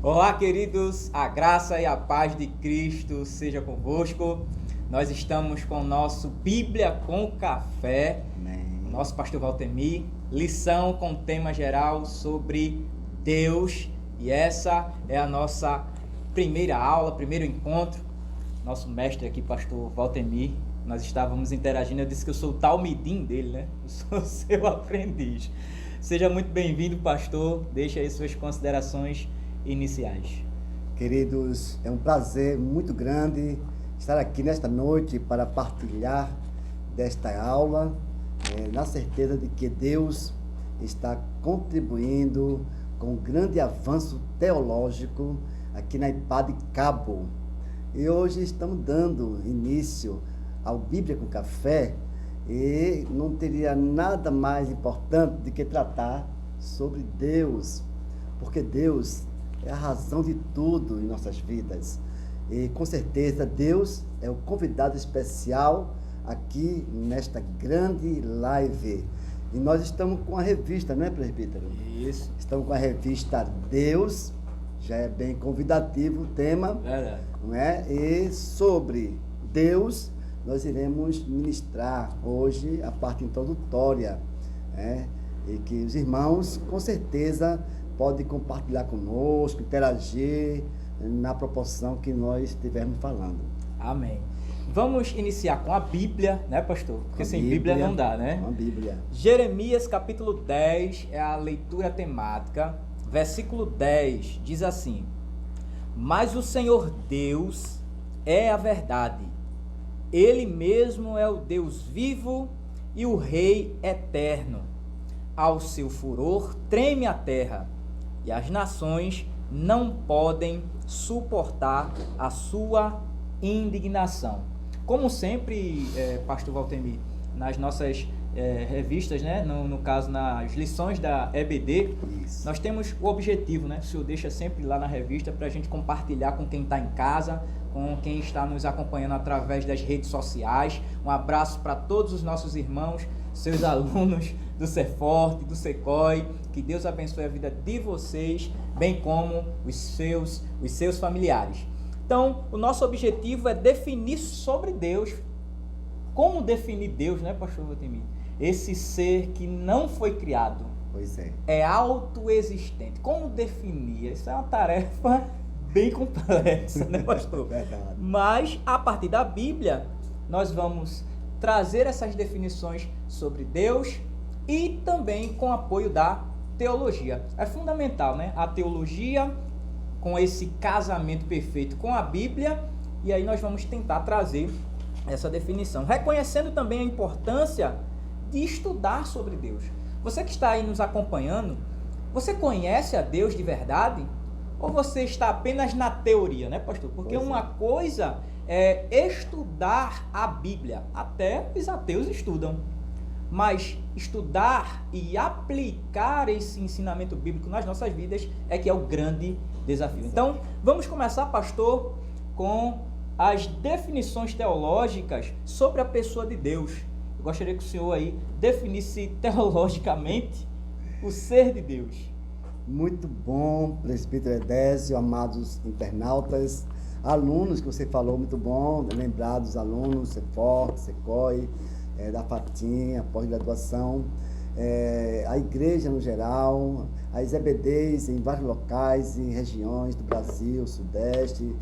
Olá, queridos, a graça e a paz de Cristo seja convosco. Nós estamos com o nosso Bíblia com Café, Amém. o nosso pastor Valtemir, lição com tema geral sobre Deus. E essa é a nossa primeira aula, primeiro encontro. Nosso mestre aqui, pastor Valtemir, nós estávamos interagindo, eu disse que eu sou o talmidim dele, né? Eu sou seu aprendiz. Seja muito bem-vindo, pastor. Deixe aí suas considerações iniciais. Queridos, é um prazer muito grande estar aqui nesta noite para partilhar desta aula, na certeza de que Deus está contribuindo com um grande avanço teológico aqui na IPAD Cabo. E hoje estamos dando início ao Bíblia com Café e não teria nada mais importante do que tratar sobre Deus, porque Deus é a razão de tudo em nossas vidas. E com certeza Deus é o convidado especial aqui nesta grande live. E nós estamos com a revista, não é, presbítero? Isso. Estamos com a revista Deus, já é bem convidativo o tema. Verdade. Não é? E sobre Deus nós iremos ministrar hoje a parte introdutória, né? E que os irmãos com certeza podem compartilhar conosco, interagir na proporção que nós estivermos falando. Amém. Vamos iniciar com a Bíblia, né, pastor? Porque sem Bíblia não dá, né? Com a Bíblia. Jeremias capítulo 10 é a leitura temática. Versículo 10 diz assim: Mas o Senhor Deus é a verdade. Ele mesmo é o Deus vivo e o Rei eterno. Ao seu furor treme a terra, e as nações não podem suportar a sua indignação. Como sempre, pastor Valtemir, nas nossas revistas, né? No caso, nas lições da EBD, Isso. nós temos o objetivo, né? O senhor deixa sempre lá na revista para a gente compartilhar com quem está em casa, com quem está nos acompanhando através das redes sociais. Um abraço para todos os nossos irmãos, seus alunos do Ceforte, do Secoi. Que Deus abençoe a vida de vocês, bem como os seus familiares. Então, o nosso objetivo é definir sobre Deus. Como definir Deus, né, pastor Valtemir? Esse ser que não foi criado. Pois é. É autoexistente. Como definir? Isso é uma tarefa bem complexa, né, pastor? Verdade. Mas, a partir da Bíblia, nós vamos trazer essas definições sobre Deus e também com apoio da teologia. É fundamental, né? A teologia com esse casamento perfeito com a Bíblia, e aí nós vamos tentar trazer essa definição, reconhecendo também a importância de estudar sobre Deus. Você que está aí nos acompanhando, você conhece a Deus de verdade? Ou você está apenas na teoria, né, pastor? Porque uma coisa é estudar a Bíblia, até os ateus estudam. Mas estudar e aplicar esse ensinamento bíblico nas nossas vidas é que é o grande desafio. Então, vamos começar, pastor, com as definições teológicas sobre a pessoa de Deus. Eu gostaria que o senhor aí definisse teologicamente o ser de Deus. Muito bom, presbítero Edésio, amados internautas, alunos que você falou, muito bom, lembrar dos alunos, Ceforte, Secoi, da Fatinha, pós-graduação, a igreja no geral, as EBDs em vários locais e regiões do Brasil, Sudeste,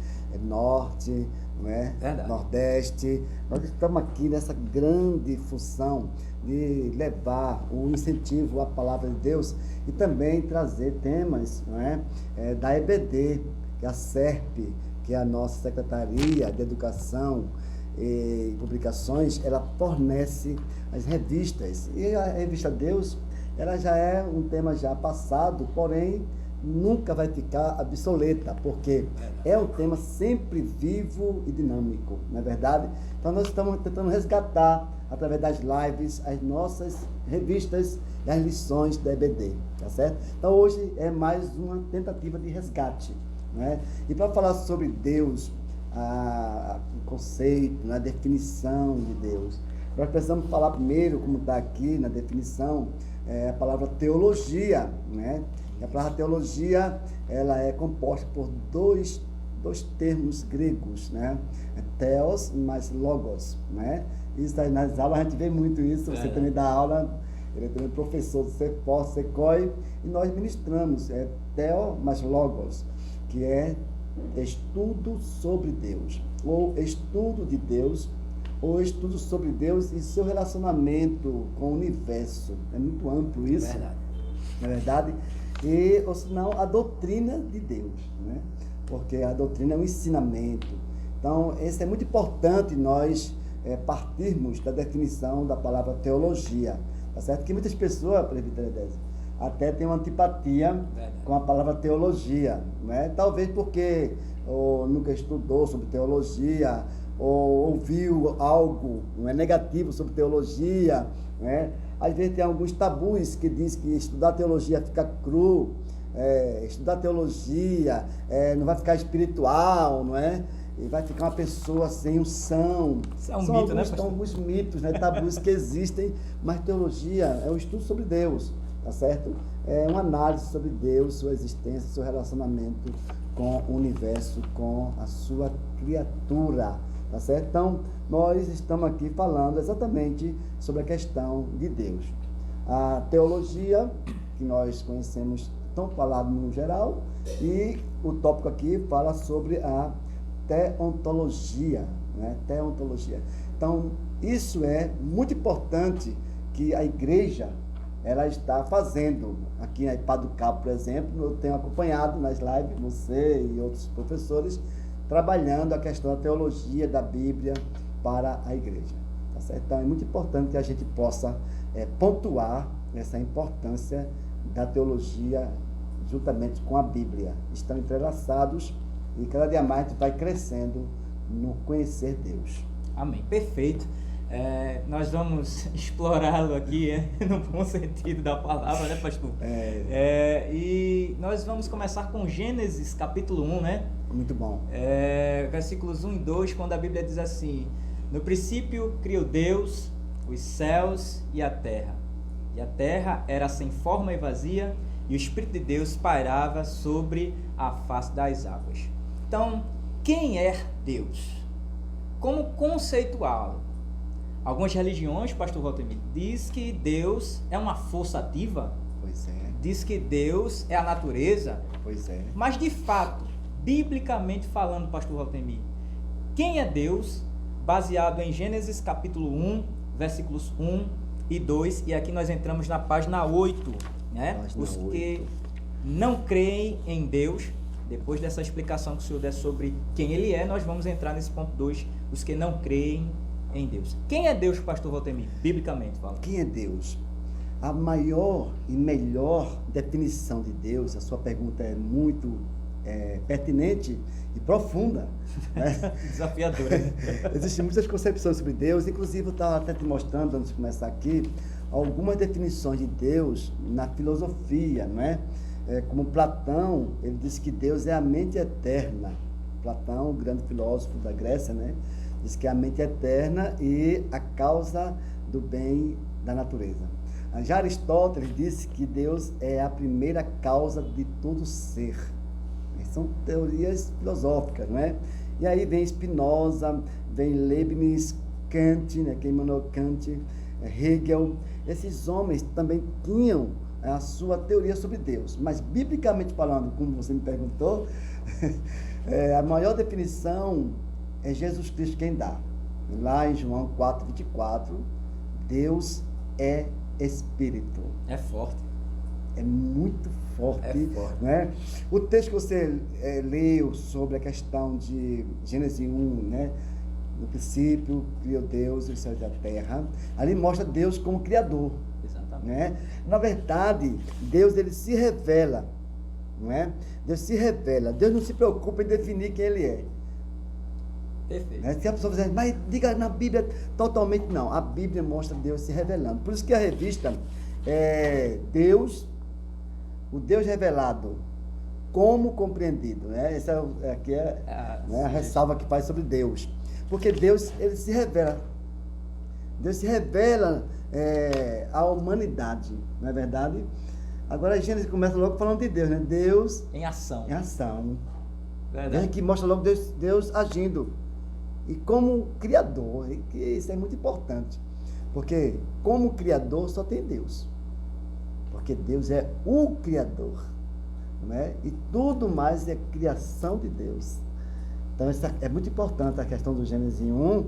Norte, não é? Nordeste. Nós estamos aqui nessa grande função de levar o incentivo à palavra de Deus e também trazer temas, não é? Da EBD, que é a SERP, que é a nossa Secretaria de Educação e Publicações. Ela fornece as revistas, e a revista Deus, ela já é um tema já passado, porém nunca vai ficar obsoleta, porque é um tema sempre vivo e dinâmico, não é verdade? Então nós estamos tentando resgatar, através das lives, as nossas revistas e as lições da EBD, tá certo? Então hoje é mais uma tentativa de resgate, né? E para falar sobre Deus, o conceito, a definição de Deus, Nós precisamos falar primeiro, como está aqui na definição, a palavra teologia, né? E a palavra teologia, ela é composta por dois termos gregos, né? Theos mais logos, né? Isso aí nas aulas a gente vê muito isso, você também dá aula, ele é também professor do CEPOR, SECOI, e nós ministramos, Theo mais logos, que é estudo sobre Deus, ou estudo de Deus, ou estudo sobre Deus e seu relacionamento com o universo. É muito amplo isso, na verdade. E, ou senão, a doutrina de Deus, né? Porque a doutrina é um ensinamento. Então, isso é muito importante nós partirmos da definição da palavra teologia. Tá certo? Que muitas pessoas, presbítero Edésio, até têm uma antipatia com a palavra teologia, né? Talvez porque nunca estudou sobre teologia, ou ouviu algo negativo sobre teologia, né? Às vezes tem alguns tabus que diz que estudar teologia fica cru, estudar teologia não vai ficar espiritual, não é? E vai ficar uma pessoa sem unção. Isso é um mito, né, pastor? São alguns mitos, né, tabus que existem, mas teologia é um estudo sobre Deus, tá certo? É uma análise sobre Deus, sua existência, seu relacionamento com o universo, com a sua criatura, tá certo? Então, nós estamos aqui falando exatamente sobre a questão de Deus. A teologia, que nós conhecemos tão falado no geral, e o tópico aqui fala sobre a teontologia, né? Teontologia. Então, isso é muito importante que a igreja ela está fazendo. Aqui na IPA do Cabo, por exemplo, eu tenho acompanhado nas lives, você e outros professores, trabalhando a questão da teologia da Bíblia para a igreja. Tá certo? Então, é muito importante que a gente possa pontuar essa importância da teologia juntamente com a Bíblia. Estão entrelaçados e cada dia mais a gente vai crescendo no conhecer Deus. Amém. Perfeito. Nós vamos explorá-lo aqui no bom sentido da palavra, né, pastor? E nós vamos começar com Gênesis capítulo 1, né? Muito bom. Versículos 1 e 2, quando a Bíblia diz assim: no princípio criou Deus os céus e a terra era sem forma e vazia, e o Espírito de Deus pairava sobre a face das águas. Então, quem é Deus? Como conceituá-lo? Algumas religiões, pastor Valtemir, diz que Deus é uma força ativa. Pois é. Diz que Deus é a natureza. Pois é. Mas, de fato, biblicamente falando, pastor Valtemir, quem é Deus? Baseado em Gênesis capítulo 1, versículos 1 e 2. E aqui nós entramos na página 8. Né? Os que não creem em Deus, depois dessa explicação que o senhor der sobre quem ele é, nós vamos entrar nesse ponto 2, os que não creem em Deus. Quem é Deus, pastor Valtemir, biblicamente falando? Quem é Deus? A maior e melhor definição de Deus, a sua pergunta é muito pertinente e profunda. Né? Desafiadora. Né? Existem muitas concepções sobre Deus, inclusive eu estava até te mostrando, antes de começar aqui, algumas definições de Deus na filosofia, não é? Como Platão, ele disse que Deus é a mente eterna. Platão, o grande filósofo da Grécia, né? Diz que é a mente eterna e a causa do bem da natureza. Já Aristóteles disse que Deus é a primeira causa de todo ser. São teorias filosóficas, não é? E aí vem Spinoza, vem Leibniz, Kant, né? Quem mandou Kant, Hegel. Esses homens também tinham a sua teoria sobre Deus. Mas, biblicamente falando, como você me perguntou, a maior definição é Jesus Cristo quem dá. Lá em João 4:24, Deus é Espírito. É forte. É muito forte. É forte. Né? O texto que você leu sobre a questão de Gênesis 1, né? No princípio, criou Deus os céus e a terra. Ali mostra Deus como criador. Exatamente. Né? Na verdade, Deus ele se revela. Não é? Deus se revela. Deus não se preocupa em definir quem ele é. Perfeito. Né? Se a pessoa dizer, mas diga na Bíblia, totalmente não. A Bíblia mostra Deus se revelando. Por isso que a revista é Deus, o Deus revelado, como compreendido. Né? Essa aqui é a ressalva que faz sobre Deus. Porque Deus, ele se revela. Deus se revela à humanidade, não é verdade? Agora, Gênesis começa logo falando de Deus, né? Deus Em ação. em ação. Verdade. Aqui mostra logo Deus agindo. E como Criador, e que isso é muito importante. Porque como Criador só tem Deus. Porque Deus é o Criador. Né? E tudo mais é criação de Deus. Então, isso é muito importante a questão do Gênesis 1,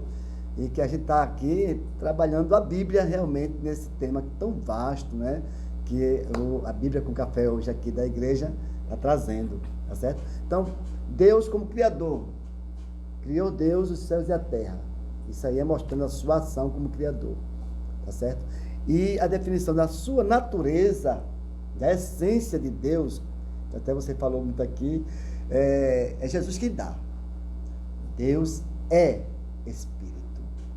e que a gente está aqui trabalhando a Bíblia realmente nesse tema tão vasto, né? Que a Bíblia com Café hoje aqui da igreja está trazendo, tá certo? Então, Deus como Criador, criou Deus os céus e a terra. Isso aí é mostrando a sua ação como Criador, tá certo? E a definição da sua natureza, da essência de Deus, até você falou muito aqui, é Jesus quem dá. Deus é Espírito.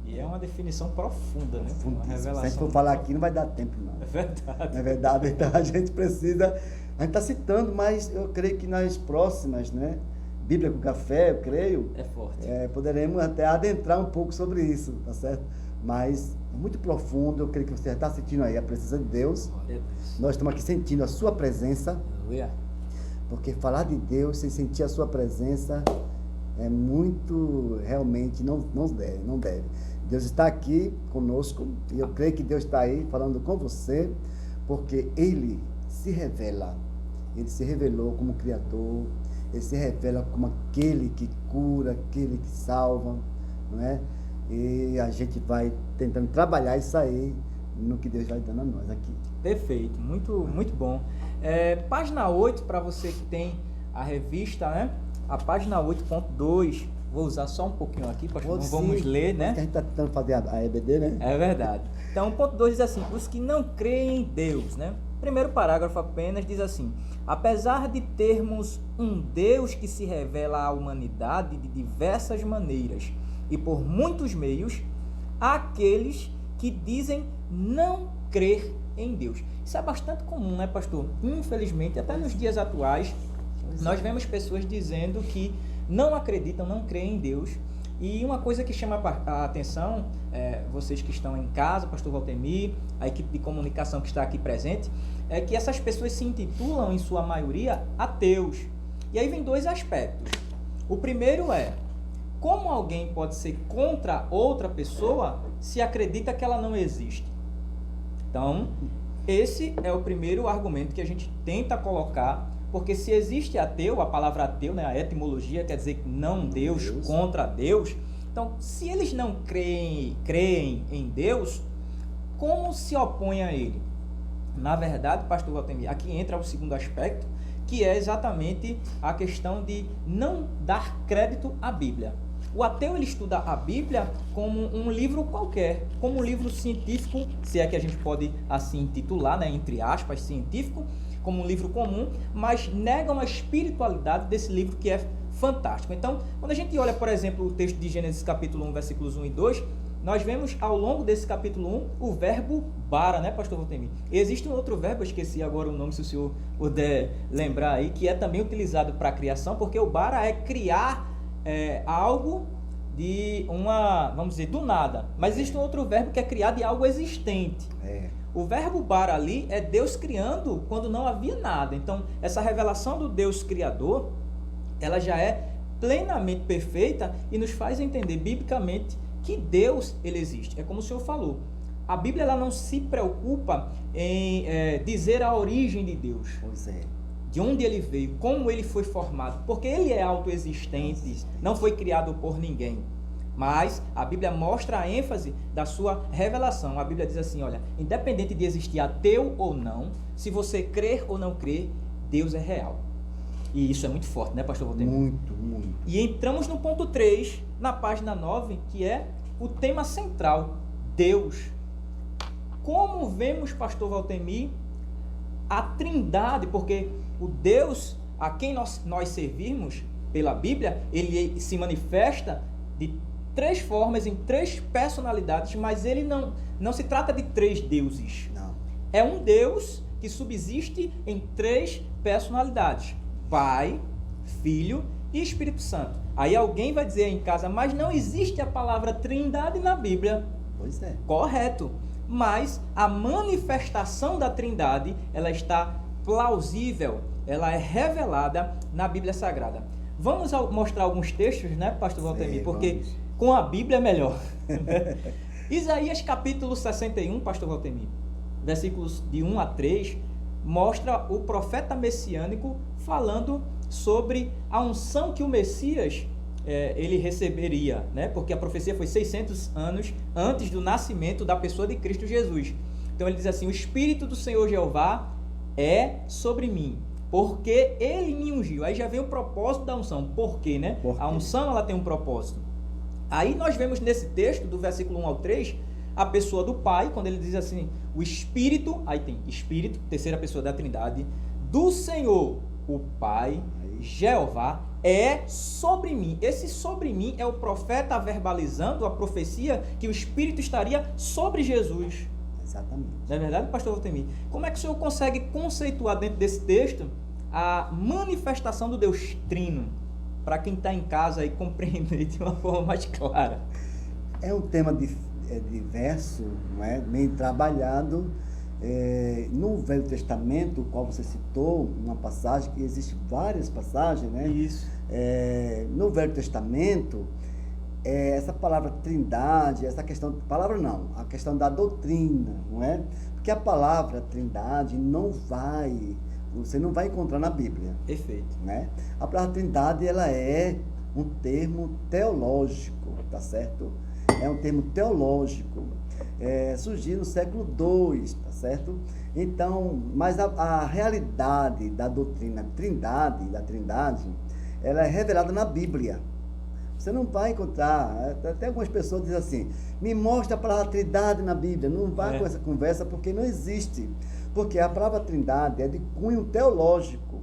E é uma definição profunda, né? Uma revelação. Se a gente for falar aqui, não vai dar tempo, não. É verdade. Não é verdade? Então a gente precisa. A gente está citando, mas eu creio que nas próximas, né? Bíblia com Café, eu creio. É forte. Poderemos até adentrar um pouco sobre isso, tá certo? Mas é muito profundo, eu creio que você já está sentindo aí a presença de Deus. Glória a Deus. Nós estamos aqui sentindo a sua presença, Aleluia. porque falar de Deus sem sentir a sua presença é muito, realmente, não deve. Deus está aqui conosco, e eu creio que Deus está aí falando com você, porque Ele se revela. Ele se revelou como Criador, Ele se revela como aquele que cura, aquele que salva, não é? E a gente vai tentando trabalhar isso aí no que Deus vai dando a nós aqui. Perfeito, muito bom. Página 8, para você que tem a revista, né? A página 8.2, vou usar só um pouquinho aqui, pastor, não vamos ler, né? A gente está tentando fazer a EBD, né? É verdade. Então, o ponto 2 diz assim: os que não creem em Deus, né? Primeiro parágrafo apenas diz assim: apesar de termos um Deus que se revela à humanidade de diversas maneiras e por muitos meios, há aqueles que dizem não crer em Deus. Isso é bastante comum, né, pastor? Infelizmente, até nos dias atuais, nós vemos pessoas dizendo que não acreditam, não creem em Deus. E uma coisa que chama a atenção, vocês que estão em casa, pastor Valtemir, a equipe de comunicação que está aqui presente, é que essas pessoas se intitulam, em sua maioria, ateus. E aí vem dois aspectos. O primeiro é: como alguém pode ser contra outra pessoa se acredita que ela não existe? Então, esse é o primeiro argumento que a gente tenta colocar, porque se existe ateu, a palavra ateu, né, a etimologia quer dizer não Deus, contra Deus. Então, se eles não creem em Deus, como se opõem a ele? Na verdade, pastor Valtemir, aqui entra o segundo aspecto, que é exatamente a questão de não dar crédito à Bíblia. O ateu, ele estuda a Bíblia como um livro qualquer, como um livro científico, se é que a gente pode assim intitular, né, entre aspas, científico, como um livro comum, mas negam a espiritualidade desse livro, que é fantástico. Então, quando a gente olha, por exemplo, o texto de Gênesis capítulo 1, versículos 1 e 2, nós vemos ao longo desse capítulo 1 o verbo bara, né, pastor Valtemir? Existe um outro verbo, eu esqueci agora o nome, se o senhor puder lembrar aí, que é também utilizado para a criação, porque o bara é criar algo de vamos dizer, do nada. Mas existe um outro verbo que é criar de algo existente. O verbo bara ali é Deus criando quando não havia nada. Então, essa revelação do Deus Criador, ela já é plenamente perfeita e nos faz entender biblicamente que Deus, ele existe. É como o senhor falou. A Bíblia, ela não se preocupa em dizer a origem de Deus. Pois é. De onde ele veio, como ele foi formado, porque ele é autoexistente, não foi criado por ninguém. Mas a Bíblia mostra a ênfase da sua revelação. A Bíblia diz assim, olha, independente de existir ateu ou não, se você crer ou não crer, Deus é real. E isso é muito forte, né, pastor Valtemir? Muito, muito. E entramos no ponto 3, na página 9, que é o tema central, Deus. Como vemos, pastor Valtemir, a trindade, porque o Deus a quem nós servimos pela Bíblia, ele se manifesta de 3 formas, em 3 personalidades, mas ele não se trata de 3 deuses. Não. É um Deus que subsiste em 3 personalidades: Pai, Filho e Espírito Santo. Aí alguém vai dizer em casa, mas não existe a palavra trindade na Bíblia. Pois é. Correto. Mas a manifestação da Trindade, ela está plausível, ela é revelada na Bíblia Sagrada. Vamos mostrar alguns textos, né, pastor Valtemir? Sim, porque vamos. com a Bíblia é melhor. Isaías capítulo 61, pastor Valtemir, versículos de 1 a 3, mostra o profeta messiânico falando sobre a unção que o Messias ele receberia, né? Porque a profecia foi 600 anos antes do nascimento da pessoa de Cristo Jesus. Então ele diz assim: o Espírito do Senhor Jeová é sobre mim, porque ele me ungiu. Aí já vem o propósito da unção. Por quê, né? Por quê? A unção, ela tem um propósito. Aí nós vemos nesse texto, do versículo 1 ao 3, a pessoa do Pai, quando ele diz assim: o Espírito, aí tem Espírito, terceira pessoa da Trindade, do Senhor, o Pai, Jeová, é sobre mim. Esse sobre mim é o profeta verbalizando a profecia que o Espírito estaria sobre Jesus. Exatamente. Não é verdade, pastor Valtemir? Como é que o senhor consegue conceituar dentro desse texto a manifestação do Deus Trino, para quem está em casa e compreender de uma forma mais clara? É um tema diverso, não é? Bem trabalhado. No Velho Testamento, o qual você citou, uma passagem, que existe várias passagens, né? Isso. No Velho Testamento, essa palavra trindade, essa questão, palavra não, a questão da doutrina, não é? Porque a palavra trindade você não vai encontrar na Bíblia. Perfeito. Né? A palavra trindade, ela é um termo teológico, tá certo? É um termo teológico, surgiu no século II, tá certo? Então, mas a realidade da doutrina da trindade, ela é revelada na Bíblia. Você não vai encontrar, até algumas pessoas dizem assim, me mostra a palavra trindade na Bíblia. Não vai com essa conversa, porque não existe. Porque a palavra trindade é de cunho teológico,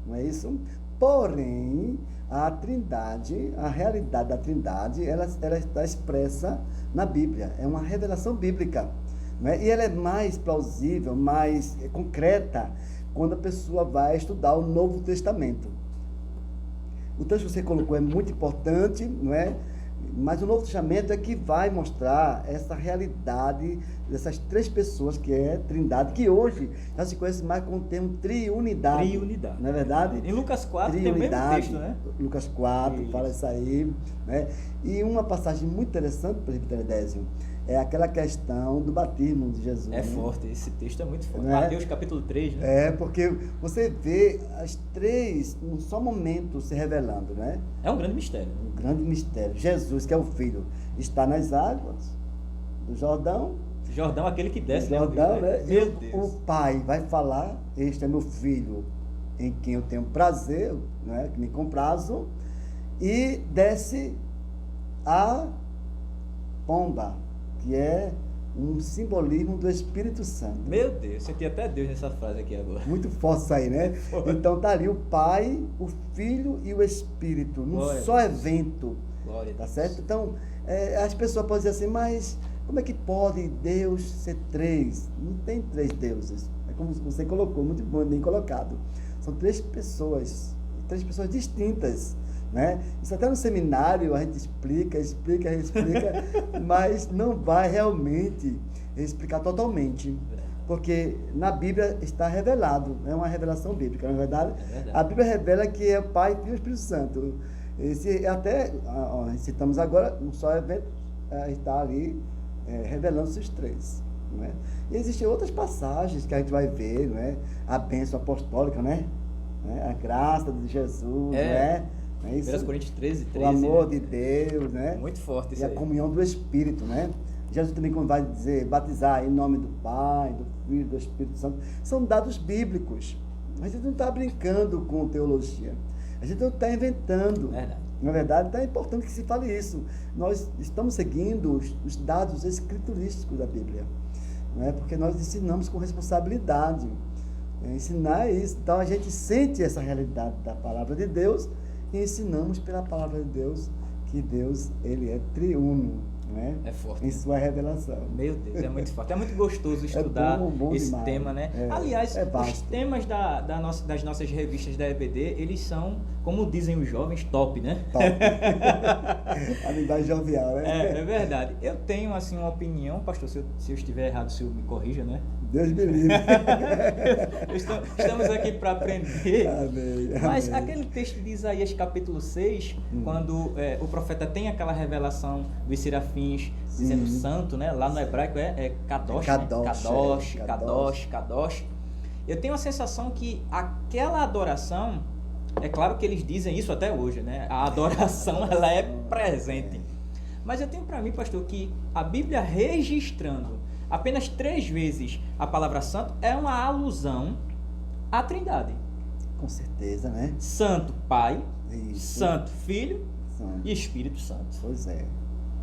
não é isso? Porém, a trindade, a realidade da trindade, ela está expressa na Bíblia. É uma revelação bíblica. Não é? E ela é mais plausível, mais concreta, quando a pessoa vai estudar o Novo Testamento. O texto que você colocou é muito importante, não é? Mas o Novo Testamento é que vai mostrar essa realidade dessas três pessoas, que é Trindade, que hoje já se conhece mais com o termo triunidade. Triunidade. Não é verdade? Em Lucas 4 tem o mesmo texto, né? Lucas 4 Isso. fala isso aí. Né? E uma passagem muito interessante, presbítero Edésio, é aquela questão do batismo de Jesus. É né? forte, esse texto é muito forte. Não é? Mateus capítulo 3, né? Porque você vê as três num só momento se revelando, né? É um grande mistério. Um grande mistério. Jesus, que é o Filho, está nas águas do Jordão. Jordão, aquele que desce. Jordão, né? Meu E Deus. o Pai vai falar, este é meu Filho, em quem eu tenho prazer, né? Que me comprazo, e desce a pomba, que é um simbolismo do Espírito Santo. Meu Deus, senti até Deus nessa frase aqui agora. Muito forte isso aí, né? Então tá ali o Pai, o Filho e o Espírito, num Glória só a Deus. evento. Glória a Tá Deus. certo? Então, as pessoas podem dizer assim, mas como é que pode Deus ser três? Não tem três deuses. É como você colocou, muito bom, bem colocado. São três pessoas distintas. Né? Isso até no seminário a gente explica, mas não vai realmente explicar totalmente. Porque na Bíblia está revelado, é uma revelação bíblica, não é verdade? É verdade. A Bíblia revela que é o Pai, Filho e o Espírito Santo. Até citamos agora, um só evento está ali revelando esses três. Não é? E existem outras passagens que a gente vai ver, não é? A bênção apostólica, né? A graça de Jesus, não é? Não é isso? 1 Coríntios 13, O amor né? de Deus, né? Muito forte E isso a aí. comunhão do Espírito, né? Jesus também, quando vai dizer, batizar em nome do Pai, do Filho, do Espírito Santo, são dados bíblicos. A gente não está brincando com teologia. A gente não está inventando. Verdade. Na verdade, então é importante que se fale isso. Nós estamos seguindo os dados escriturísticos da Bíblia. Não é? Porque nós ensinamos com responsabilidade. Ensinar isso. Então, a gente sente essa realidade da palavra de Deus e ensinamos pela palavra de Deus que Deus, ele é triuno. né? É forte. Em sua revelação. Meu Deus, é muito forte. É muito gostoso estudar bom esse demais. tema, né? Aliás, os vasto. temas das nossas revistas da EBD, eles são, como dizem os jovens, top, né? Top. A linguagem jovial, né? É verdade. Eu tenho, assim, uma opinião, pastor, se eu estiver errado, o senhor me corrija, né? Deus me livre. Estamos aqui para aprender. Amém. Mas Amém. aquele texto de Isaías capítulo 6, quando o profeta tem aquela revelação dos serafins dizendo santo, né? Lá no hebraico é Kadosh, Kadosh, né? Kadosh. Eu tenho a sensação que aquela adoração, é claro que eles dizem isso até hoje, né? A adoração, ela é presente. Mas eu tenho para mim, pastor, que a Bíblia registrando apenas 3 vezes a palavra santo é uma alusão à Trindade. Com certeza, né? Santo Pai, Isso. Santo Filho Santo. e Espírito Santo. Pois é.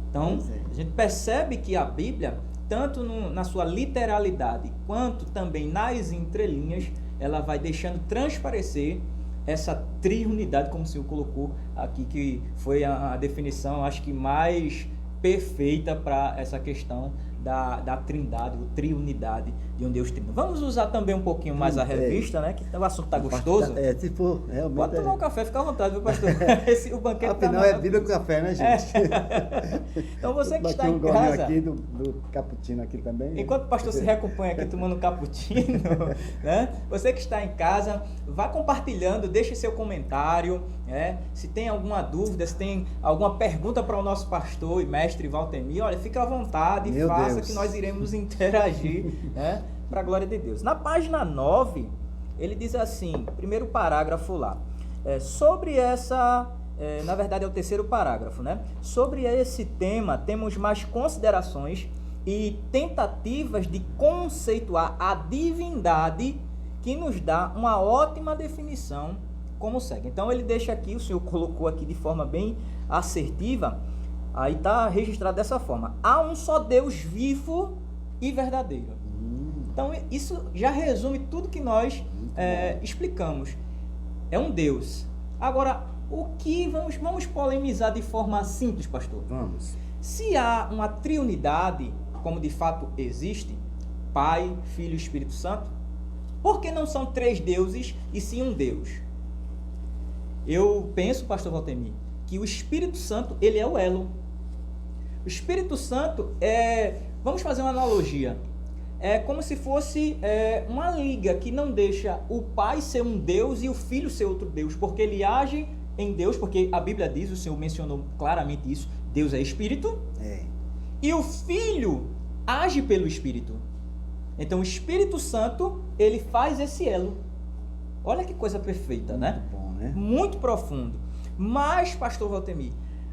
Então, Pois é. a gente percebe que a Bíblia, tanto na sua literalidade, quanto também nas entrelinhas, ela vai deixando transparecer essa triunidade, como o senhor colocou aqui, que foi a definição, acho que mais perfeita para essa questão da trindade, ou triunidade de um Deus trino. Vamos usar também um pouquinho mais a revista, né? Que o assunto está gostoso. Se for, realmente. Pode tomar um café, fica à vontade, viu, pastor? O banquete Afinal, é vida com café, né, gente? Então, você que está Bati em um golinho casa, aqui do cappuccino aqui também. enquanto o pastor se recompõe aqui tomando cappuccino, né? Você que está em casa, vá compartilhando, deixe seu comentário, né? Se tem alguma dúvida, se tem alguma pergunta para o nosso pastor e mestre Valtemir, olha, fica à vontade, Meu faça Deus. que nós iremos interagir, né? Para a glória de Deus. Na página 9, ele diz assim, primeiro parágrafo lá, sobre essa... na verdade é o terceiro parágrafo, né? Sobre esse tema, temos mais considerações e tentativas de conceituar a divindade que nos dá uma ótima definição como segue. Então ele deixa aqui, o senhor colocou aqui de forma bem assertiva, aí está registrado dessa forma. Há um só Deus vivo e verdadeiro. Então isso já resume tudo que nós explicamos. É um Deus. Agora, o que vamos polemizar de forma simples, pastor? Vamos. Se há uma triunidade, como de fato existe, Pai, Filho e Espírito Santo, por que não são 3 deuses e sim um Deus? Eu penso, pastor Valtemir, que o Espírito Santo, ele é o elo. O Espírito Santo vamos fazer uma analogia, é como se fosse uma liga que não deixa o Pai ser um Deus e o Filho ser outro Deus, porque ele age em Deus, porque a Bíblia diz, o Senhor mencionou claramente isso, Deus é Espírito, e o Filho age pelo Espírito. Então o Espírito Santo, ele faz esse elo. Olha que coisa perfeita, né? Muito bom, né? Muito profundo. Mas, pastor Valtemir,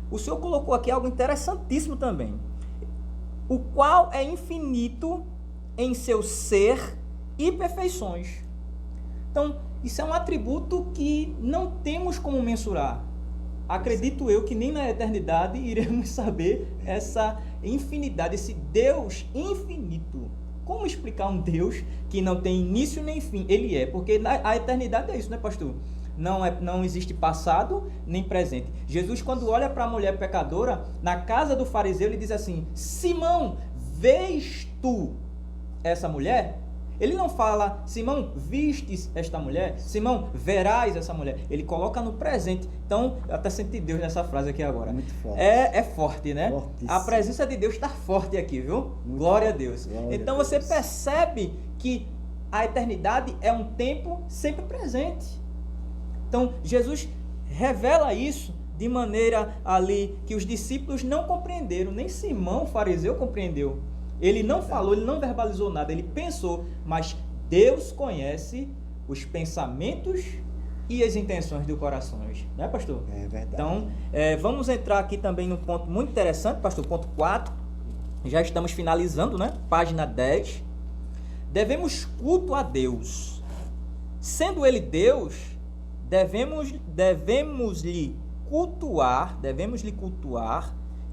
o senhor colocou aqui algo interessantíssimo também, o qual é infinito em seu ser e perfeições. Então, isso é um atributo que não temos como mensurar. Acredito eu que nem na eternidade iremos saber essa infinidade, esse Deus infinito. Como explicar um Deus que não tem início nem fim? Ele é, porque a eternidade é isso, né, pastor? Não existe passado nem presente. Jesus, quando olha para a mulher pecadora, na casa do fariseu, ele diz assim: Simão, vês tu essa mulher? Ele não fala, Simão, vistes esta mulher? Simão, verás essa mulher? Ele coloca no presente. Então, eu até senti Deus nessa frase aqui agora. Muito forte. É forte, né? Fortíssimo. A presença de Deus está forte aqui, viu? Muito Glória a forte. Deus. Glória Então, a você Deus. percebe que a eternidade é um tempo sempre presente. Então, Jesus revela isso de maneira ali que os discípulos não compreenderam, nem Simão, o fariseu, compreendeu. Ele não falou, ele não verbalizou nada, ele pensou, mas Deus conhece os pensamentos e as intenções do coração, né, pastor? É verdade. Então, vamos entrar aqui também num ponto muito interessante, pastor, ponto 4, já estamos finalizando, né? Página 10. Devemos culto a Deus. Sendo Ele Deus, devemos-lhe cultuar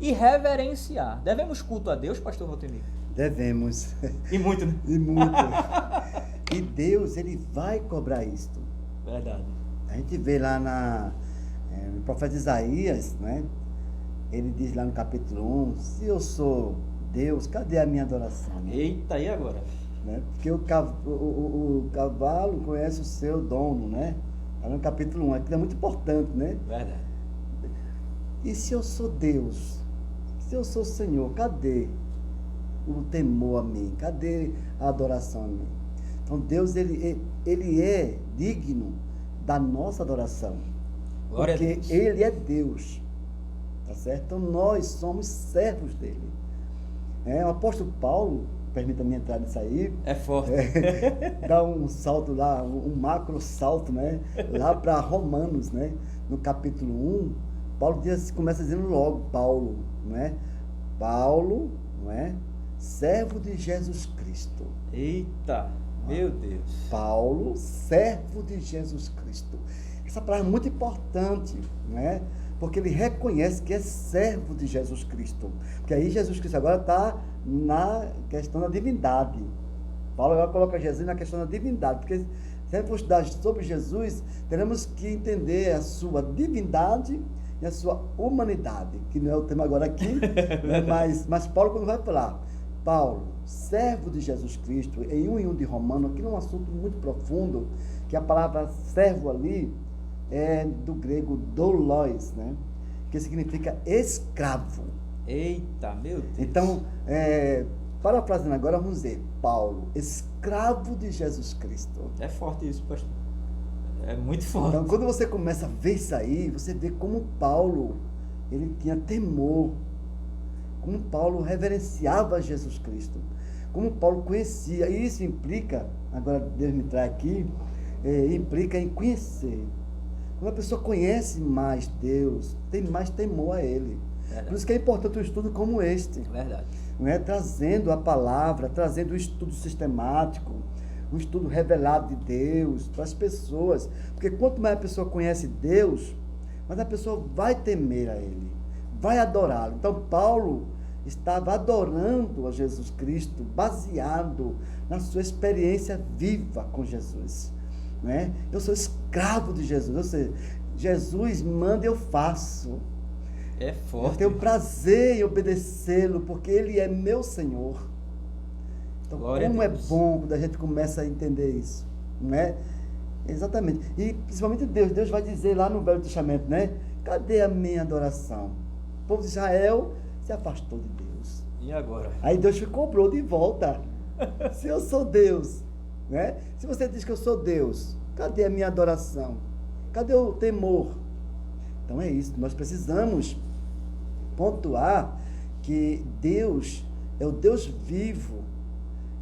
e reverenciar. Devemos culto a Deus, pastor Valtemir? Devemos. E muito, né? E muito. E Deus, ele vai cobrar isto. Verdade. A gente vê lá no profeta Isaías, né? ele diz lá no capítulo 1, se eu sou Deus, cadê a minha adoração? Eita, e agora? Né? Porque o cavalo conhece o seu dono, né? Está no capítulo 1, aquilo é muito importante, né? Verdade. E se eu sou Deus, se eu sou Senhor, cadê o temor a mim? Cadê a adoração a mim? Então Deus, ele é digno da nossa adoração. Glória a Porque Deus. ele é Deus. Tá certo? Então nós somos servos dele. O apóstolo Paulo, permita-me entrar nisso aí, É forte. dá um salto lá, um macro salto, né? Lá para Romanos, né? No capítulo 1, Paulo começa dizendo logo, Paulo, não é? Paulo, não é? Servo de Jesus Cristo. Eita, meu Deus. Paulo, servo de Jesus Cristo. Essa palavra é muito importante, né? Porque ele reconhece que é servo de Jesus Cristo. Porque aí Jesus Cristo agora está na questão da divindade. Paulo agora coloca Jesus na questão da divindade. Porque se for estudar sobre Jesus, teremos que entender a sua divindade e a sua humanidade, que não é o tema agora aqui, né? mas Paulo, quando vai falar, Paulo, servo de Jesus Cristo, em 1 de Romano, aqui é um assunto muito profundo, que a palavra servo ali é do grego doulos, né? Que significa escravo. Eita, meu Deus. Então, parafraseando agora, vamos dizer, Paulo, escravo de Jesus Cristo. É forte isso, pastor. É muito forte. Então, quando você começa a ver isso aí, você vê como Paulo, ele tinha temor, como Paulo reverenciava Jesus Cristo, como Paulo conhecia, e isso implica, agora Deus me traz aqui, implica em conhecer. Quando a pessoa conhece mais Deus, tem mais temor a Ele. Verdade. Por isso que é importante um estudo como este. Verdade. Não é? Trazendo a palavra, trazendo um estudo sistemático, um estudo revelado de Deus para as pessoas. Porque quanto mais a pessoa conhece Deus, mais a pessoa vai temer a Ele, vai adorá-lo. Então Paulo estava adorando a Jesus Cristo, baseado na sua experiência viva com Jesus. Né? Eu sou escravo de Jesus, ou seja, Jesus manda, eu faço. É forte. Eu tenho prazer em obedecê-lo, porque Ele é meu Senhor. Então, Glória como a é Deus. bom quando a gente começa a entender isso, não é? Exatamente. E principalmente Deus vai dizer lá no Velho Testamento, né? Cadê a minha adoração? O povo de Israel se afastou de Deus. E agora? Aí Deus cobrou de volta. Se eu sou Deus, né? Se você diz que eu sou Deus, cadê a minha adoração? Cadê o temor? Então é isso, nós precisamos pontuar que Deus é o Deus vivo,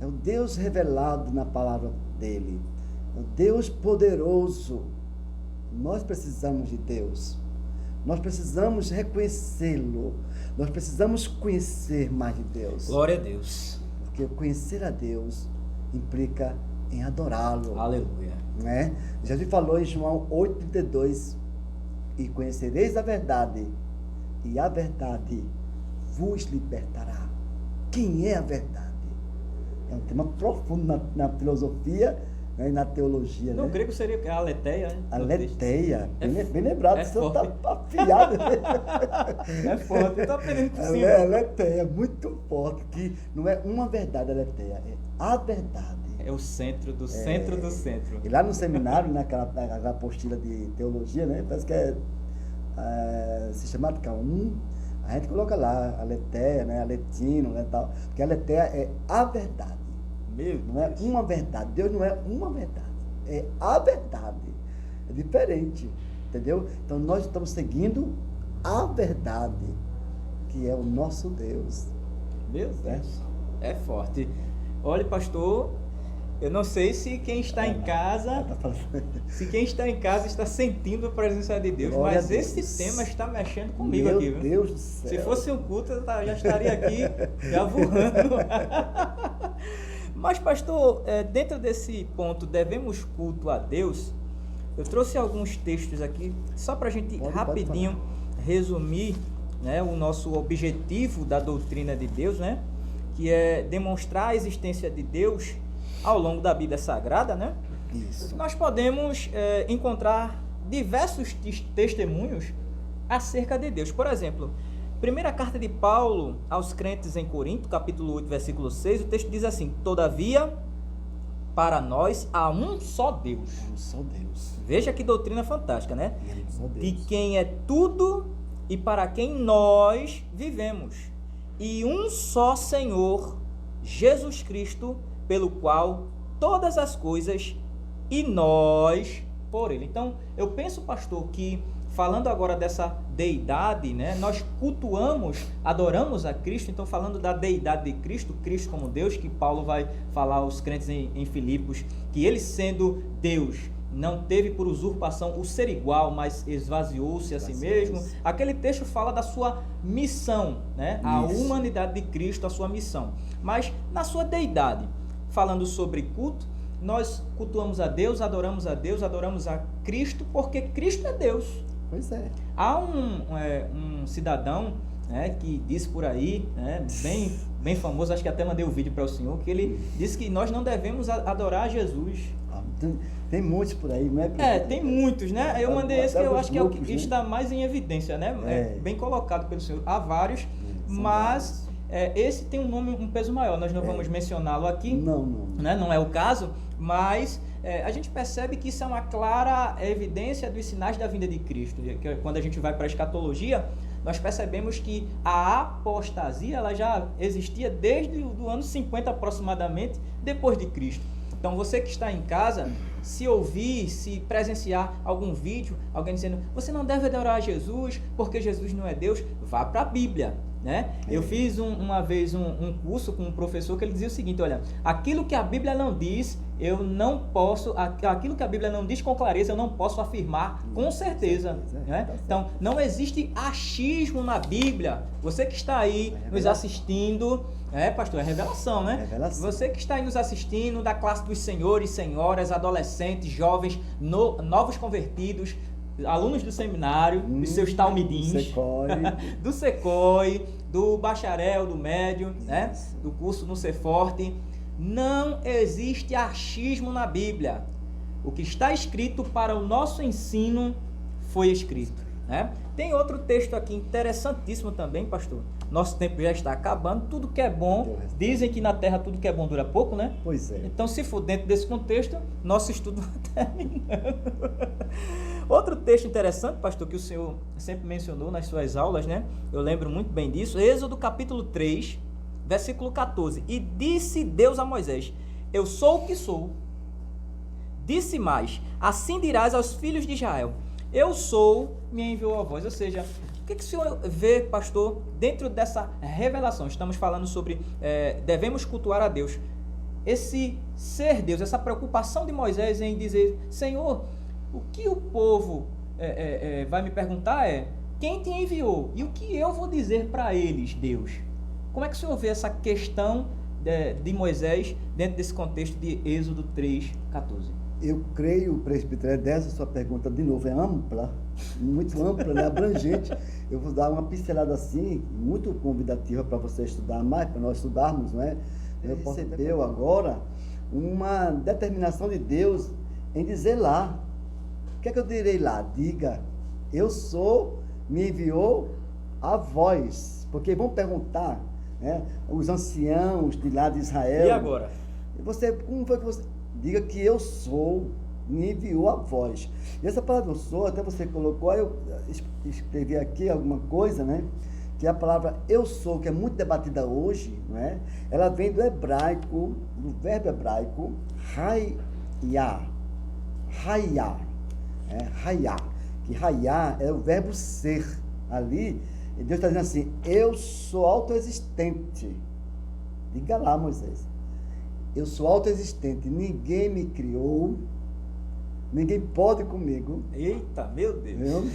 é o Deus revelado na palavra dele, é o Deus poderoso. Nós precisamos de Deus, nós precisamos reconhecê-lo, nós precisamos conhecer mais de Deus. Glória a Deus. Porque conhecer a Deus implica em adorá-lo. Aleluia. Né? Jesus falou em João 8,32, e conhecereis a verdade, e a verdade vos libertará. Quem é a verdade? É um tema profundo na filosofia, né, e na teologia. No né? grego seria a aletheia, né? Aletheia. É Bem lembrado, o senhor está afiado. É forte, eu estou aprendendo por cima. Aletheia, muito forte, que não é uma verdade, aletheia, é a verdade. É o centro do centro do centro. E lá no seminário, naquela apostila de teologia, né, parece que é sistemática 1, a gente coloca lá aletheia, né, aletino, né, tal, porque a aletheia é a verdade. Meu Não é Deus. uma verdade. Deus não é uma verdade. É a verdade. É diferente. Entendeu? Então nós estamos seguindo a verdade, que é o nosso Deus. Meu Deus. É forte. Olha, pastor, eu não sei se quem está em casa, se quem está em casa está sentindo a presença de Deus, Glória mas a Deus. esse tema está mexendo comigo Meu aqui, viu? Deus do céu. Se fosse um culto, eu já estaria aqui, já voando. Mas, pastor, dentro desse ponto, devemos culto a Deus? Eu trouxe alguns textos aqui, só para a gente rapidinho resumir, né, o nosso objetivo da doutrina de Deus, né, que é demonstrar a existência de Deus ao longo da Bíblia Sagrada, né? Isso. Nós podemos encontrar diversos testemunhos acerca de Deus. Por exemplo, Primeira carta de Paulo aos crentes em Corinto, capítulo 8, versículo 6, o texto diz assim: todavia, para nós há um só Deus. Um só Deus. Veja que doutrina fantástica, né? Um só Deus. De quem é tudo e para quem nós vivemos. E um só Senhor, Jesus Cristo, pelo qual todas as coisas e nós por Ele. Então, eu penso, pastor, que falando agora dessa deidade, né, nós cultuamos, adoramos a Cristo. Então, falando da deidade de Cristo, Cristo como Deus, que Paulo vai falar aos crentes em Filipos, que ele sendo Deus, não teve por usurpação o ser igual, mas esvaziou-se a si mesmo. Aquele texto fala da sua missão, né? A humanidade de Cristo, a sua missão. Mas na sua deidade, falando sobre culto, nós cultuamos a Deus, adoramos a Cristo, porque Cristo é Deus. Pois é. Há um cidadão, né, que disse por aí, né, bem famoso, acho que até mandei o vídeo para o senhor, que ele disse que nós não devemos adorar Jesus. Tem muitos por aí, não é? Tem muitos, né? Eu mandei esse que eu acho que é o que está mais em evidência, né? Bem colocado pelo senhor. Há vários, mas esse tem um peso maior. Nós não vamos mencioná-lo aqui. Não. Né? Não é o caso, mas a gente percebe que isso é uma clara evidência dos sinais da vinda de Cristo. Quando a gente vai para a escatologia, nós percebemos que a apostasia ela já existia desde o ano 50 aproximadamente, depois de Cristo. Então, você que está em casa, se ouvir, se presenciar algum vídeo, alguém dizendo, você não deve adorar a Jesus, porque Jesus não é Deus, vá para a Bíblia, né? Eu fiz uma vez um curso com um professor que ele dizia o seguinte, olha, aquilo que a Bíblia não diz, eu não posso, aquilo que a Bíblia não diz com clareza, eu não posso afirmar com certeza, né? Então, não existe achismo na Bíblia. Você que está aí nos assistindo, pastor, é revelação, né? Revelação. Você que está aí nos assistindo, da classe dos senhores, senhoras, adolescentes, jovens, novos convertidos, alunos do seminário, dos seus talmidins, do SECOI, do bacharel, do médio, né? Do curso no Ceforte. Não existe achismo na Bíblia. O que está escrito para o nosso ensino foi escrito, né? Tem outro texto aqui interessantíssimo também, pastor. Nosso tempo já está acabando. Tudo que é bom, dizem que na terra tudo que é bom dura pouco, né? Pois é. Então, se for dentro desse contexto, nosso estudo vai terminando. Outro texto interessante, pastor, que o senhor sempre mencionou nas suas aulas, né? Eu lembro muito bem disso. Êxodo capítulo 3, versículo 14. E disse Deus a Moisés, eu sou o que sou. Disse mais, assim dirás aos filhos de Israel, eu sou, me enviou a vós. Ou seja, o que o senhor vê, pastor, dentro dessa revelação? Estamos falando sobre devemos cultuar a Deus. Esse ser Deus, essa preocupação de Moisés em dizer, Senhor, o que o povo vai me perguntar quem te enviou? E o que eu vou dizer para eles, Deus? Como é que o senhor vê essa questão de Moisés dentro desse contexto de Êxodo 3, 14? Eu creio, presbítero, dessa sua pergunta, de novo, é ampla, muito ampla, né? Abrangente. Eu vou dar uma pincelada assim, muito convidativa para você estudar mais, para nós estudarmos, não é? Eu percebeu agora uma determinação de Deus em dizer lá. O que é que eu direi lá? Diga, eu sou, me enviou a vós. Porque vão perguntar, né, os anciãos de lá de Israel. E agora? Como foi que você... Diga que eu sou, me enviou a voz. E essa palavra eu sou, até você colocou, aí eu escrevi aqui alguma coisa, né? Que a palavra eu sou, que é muito debatida hoje, não é? Ela vem do hebraico, do verbo hebraico, hayá. Hayá. Hayá. Que hayá é o verbo ser. Ali, Deus está dizendo assim, eu sou autoexistente. Diga lá, Moisés. Eu sou autoexistente, ninguém me criou, ninguém pode comigo. Eita, meu Deus.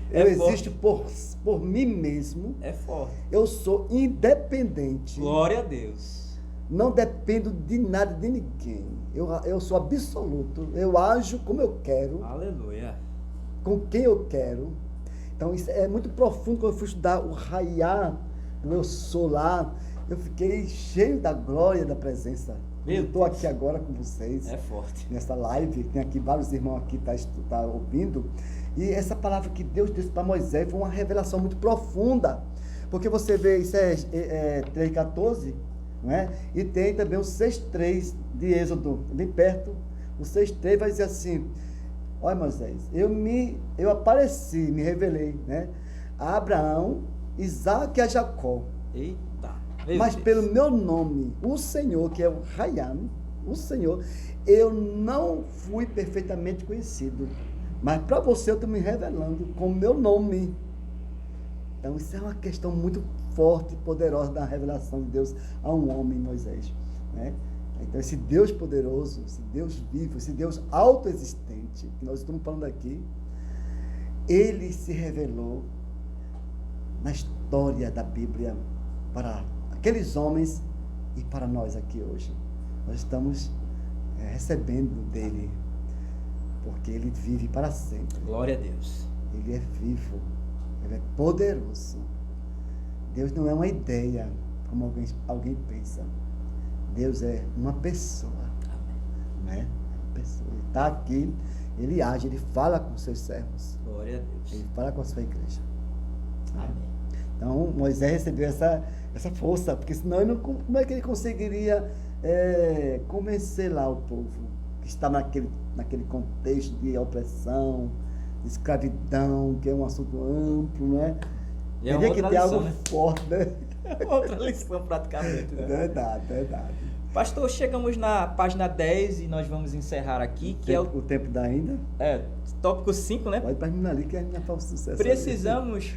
Eu existo por mim mesmo. É forte. Eu sou independente. Glória a Deus. Não dependo de nada, de ninguém. Eu sou absoluto. Eu ajo como eu quero. Aleluia. Com quem eu quero. Então, isso é muito profundo. Quando eu fui estudar o Hayá, eu sou lá, eu fiquei cheio da glória da presença Meu estou Deus. aqui agora com vocês, É forte. nessa live, tem aqui vários irmãos aqui tá ouvindo, e essa palavra que Deus disse para Moisés foi uma revelação muito profunda, porque você vê, isso é 3,14, não é? E tem também o 6,3 de Êxodo, bem perto, o 6,3 vai dizer assim, olha Moisés, eu apareci, me revelei, né? A Abraão, Isaac e a Jacó, Eita. Meu mas Deus. pelo meu nome, o Senhor, que é o Rayan, o Senhor, eu não fui perfeitamente conhecido, mas para você eu estou me revelando com o meu nome. Então isso é uma questão muito forte e poderosa da revelação de Deus a um homem, Moisés, né? Então esse Deus poderoso, esse Deus vivo, esse Deus autoexistente, que nós estamos falando aqui, ele se revelou na história da Bíblia para aqueles homens e para nós aqui hoje. Nós estamos recebendo dele, porque ele vive para sempre. Glória a Deus. Ele é vivo, ele é poderoso. Deus não é uma ideia, como alguém pensa. Deus é uma pessoa, né? Uma pessoa. Ele está aqui, ele age, ele fala com seus servos, Glória a Deus. ele fala com a sua igreja. Amém. Então Moisés recebeu essa força, porque senão ele não, como é que ele conseguiria convencer lá o povo que está naquele contexto de opressão, de escravidão, que é um assunto amplo, né? E é Teria outra que ter lição, algo né? forte, né? Outra lição praticamente, né? Verdade. Pastor, chegamos na página 10 e nós vamos encerrar aqui, que O tempo dá ainda? tópico 5, né? Pode terminar ali que a gente faz sucesso. Precisamos,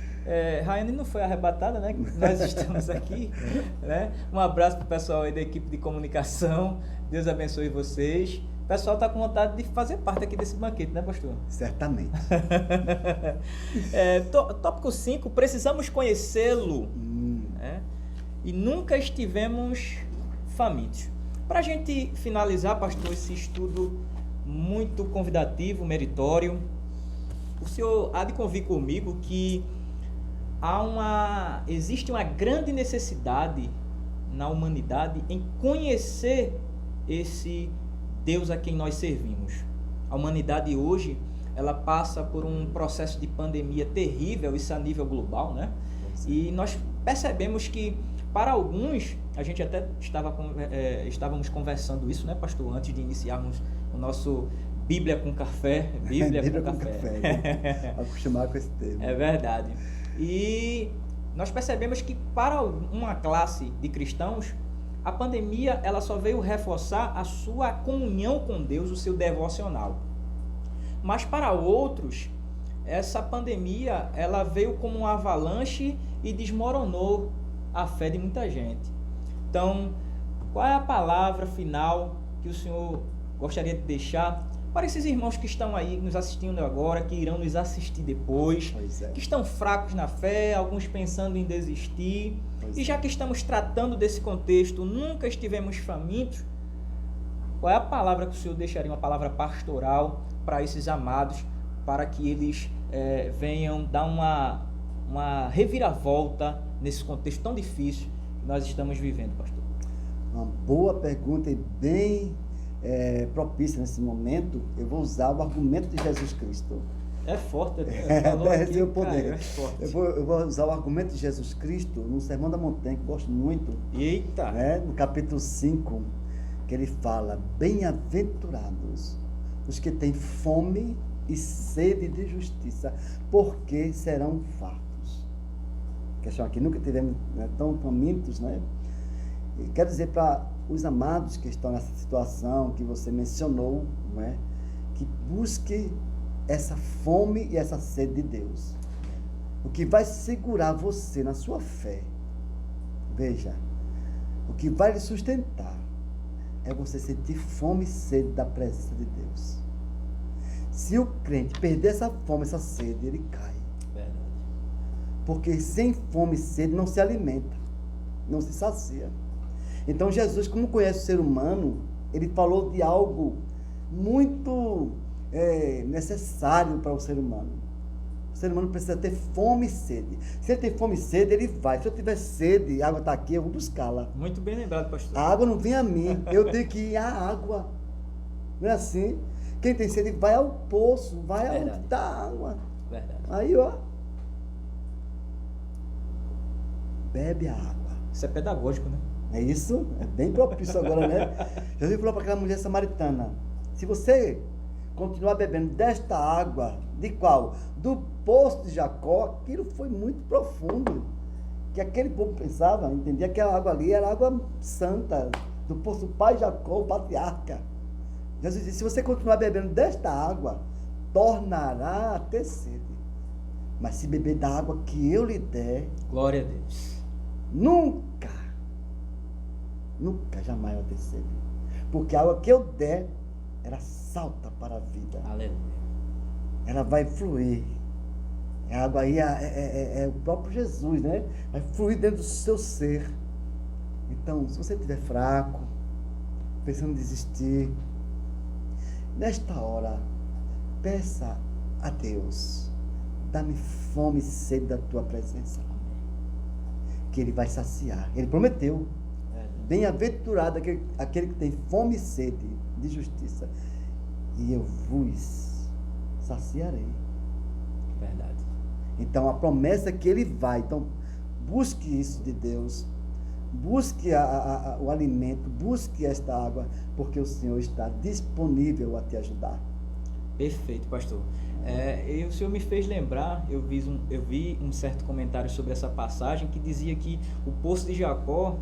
Raiane não foi arrebatada, né? Nós estamos aqui, né? Um abraço para o pessoal aí da equipe de comunicação, Deus abençoe vocês. O pessoal está com vontade de fazer parte aqui desse banquete, né, pastor? Certamente. Tópico 5, precisamos conhecê-lo, né? E nunca estivemos famintos. Para a gente finalizar, pastor, esse estudo muito convidativo, meritório, o senhor há de convir comigo que existe uma grande necessidade na humanidade em conhecer esse Deus a quem nós servimos. A humanidade hoje, ela passa por um processo de pandemia terrível, isso a nível global, né? E nós percebemos que, para alguns, a gente até estávamos conversando isso, né, pastor, antes de iniciarmos o nosso Bíblia com Café. Bíblia com café. Acostumar com esse termo. É verdade. E nós percebemos que, para uma classe de cristãos, a pandemia ela só veio reforçar a sua comunhão com Deus, o seu devocional. Mas para outros, essa pandemia ela veio como uma avalanche e desmoronou a fé de muita gente. Então, qual é a palavra final que o senhor gostaria de deixar para esses irmãos que estão aí nos assistindo agora, que irão nos assistir depois, que estão fracos na fé, alguns pensando em desistir? E já que estamos tratando desse contexto, nunca estivemos famintos, qual é a palavra que o senhor deixaria, uma palavra pastoral para esses amados, para que eles venham dar uma reviravolta nesse contexto tão difícil que nós estamos vivendo, pastor? Uma boa pergunta e bem propícia nesse momento. Eu vou usar o argumento de Jesus Cristo. É forte, o poder. É forte. Eu vou usar o argumento de Jesus Cristo no Sermão da Montanha, que eu gosto muito. Eita! Né? No capítulo 5, que ele fala: bem-aventurados os que têm fome e sede de justiça, porque serão fartos. Questão aqui, nunca tivemos tão famintos, né? E quero dizer para os amados que estão nessa situação que você mencionou, não é? Que busque essa fome e essa sede de Deus. O que vai segurar você na sua fé, veja, o que vai lhe sustentar é você sentir fome e sede da presença de Deus. Se o crente perder essa fome, essa sede, ele cai. Verdade. Porque sem fome e sede não se alimenta, não se sacia. Então Jesus, como conhece o ser humano, ele falou de algo muito necessário para o ser humano. O ser humano precisa ter fome e sede. Se ele tem fome e sede, ele vai. Se eu tiver sede, a água está aqui, eu vou buscá-la. Muito bem lembrado, pastor. A água não vem a mim, eu tenho que ir à água. Não é assim? Quem tem sede vai ao poço, vai aonde está a água. Verdade. Aí, ó. Bebe a água. Isso é pedagógico, né? É isso? É bem propício agora, né? Jesus falou para aquela mulher samaritana: se você continuar bebendo desta água, de qual? Do poço de Jacó, aquilo foi muito profundo. Que aquele povo pensava, entendia que a água ali era água santa, do poço do pai Jacó, o patriarca. Jesus disse: se você continuar bebendo desta água, tornará a ter sede. Mas se beber da água que eu lhe der, Glória a Deus. nunca, jamais vai ter sede. Porque a água que eu der, ela salta para a vida. Aleluia. Ela vai fluir. A água aí é o próprio Jesus, né? Vai fluir dentro do seu ser. Então, se você estiver fraco, pensando em desistir, nesta hora, peça a Deus: dá-me fome e sede da tua presença. Que Ele vai saciar. Ele prometeu. Bem-aventurado aquele que tem fome e sede de justiça, e eu vos saciarei. Verdade. Então, a promessa é que Ele vai. Então, busque isso de Deus. Busque o alimento, busque esta água, porque o Senhor está disponível a te ajudar. Perfeito, pastor. E o senhor me fez lembrar, eu vi um certo comentário sobre essa passagem que dizia que o poço de Jacó,